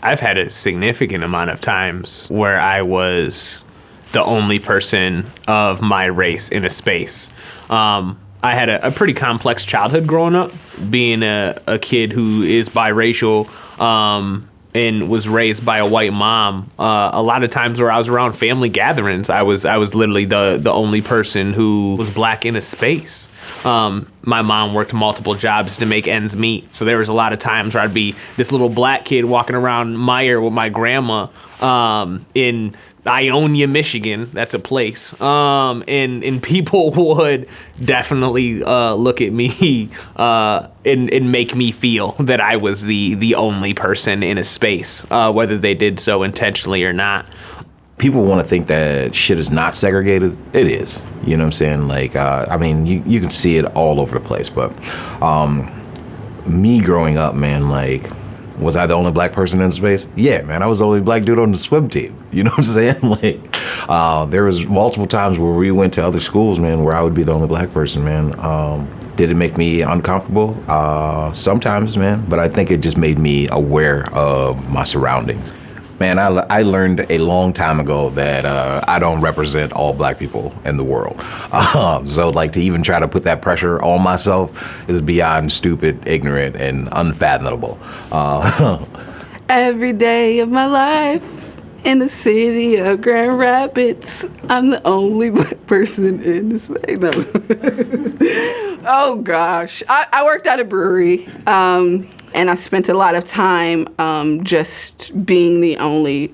I've had a significant amount of times where I was the only person of my race in a space. I had a pretty complex childhood growing up, being a kid who is biracial, and was raised by a white mom. A lot of times where I was around family gatherings, I was literally the only person who was black in a space. My mom worked multiple jobs to make ends meet. So there was a lot of times where I'd be this little black kid walking around Meyer with my grandma in Ionia, Michigan. That's a place. And people would definitely look at me and make me feel that I was the only person in a space, whether they did so intentionally or not. People want to think that shit is not segregated. It is. You know what I'm saying? Like, I mean, you can see it all over the place. But me growing up, man, like, was I the only black person in space? Yeah, man, I was the only black dude on the swim team. You know what I'm saying? Like, there was multiple times where we went to other schools, man, where I would be the only black person, man. Did it make me uncomfortable? Sometimes, man, but I think it just made me aware of my surroundings. Man, I learned a long time ago that I don't represent all black people in the world. So, like, to even try to put that pressure on myself is beyond stupid, ignorant, and unfathomable. Every day of my life in the city of Grand Rapids, I'm the only black person in this space. No. Oh, gosh. I worked at a brewery. And I spent a lot of time just being the only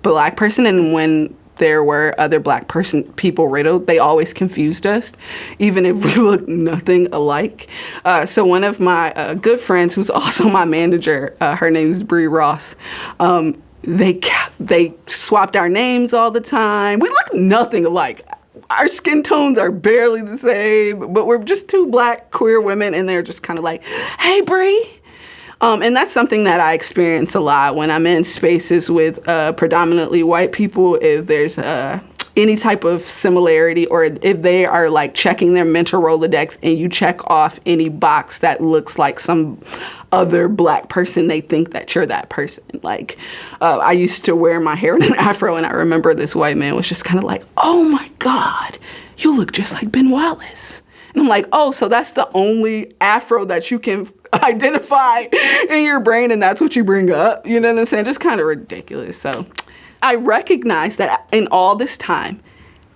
black person. And when there were other black people riddled, they always confused us, even if we looked nothing alike. So one of my good friends, who's also my manager, her name is Bree Ross, they swapped our names all the time. We look nothing alike. Our skin tones are barely the same, but we're just two black queer women, and they're just kind of like, hey, Bree. And that's something that I experience a lot when I'm in spaces with predominantly white people. If there's any type of similarity, or if they are like checking their mental Rolodex and you check off any box that looks like some other black person, they think that you're that person. Like, I used to wear my hair in an afro, and I remember this white man was just kind of like, oh my God, you look just like Ben Wallace. And I'm like, oh, so that's the only afro that you can identify in your brain, and that's what you bring up. You know what I'm saying? Just kind of ridiculous. So I recognize that in all this time,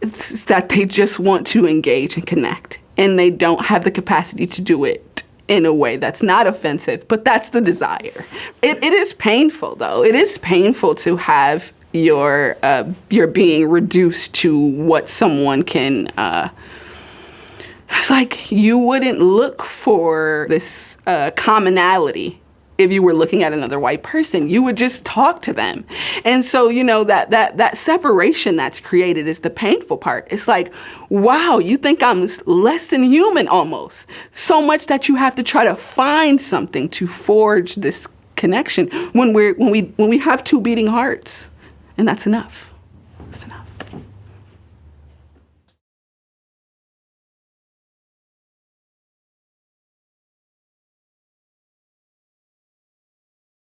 it's that they just want to engage and connect, and they don't have the capacity to do it in a way that's not offensive, but that's the desire. It is painful, though. It is painful to have your being reduced to what someone can it's like you wouldn't look for this commonality if you were looking at another white person. You would just talk to them. And so, you know, that separation that's created is the painful part. It's like, wow, you think I'm less than human almost. So much that you have to try to find something to forge this connection when we have two beating hearts. And that's enough. That's enough.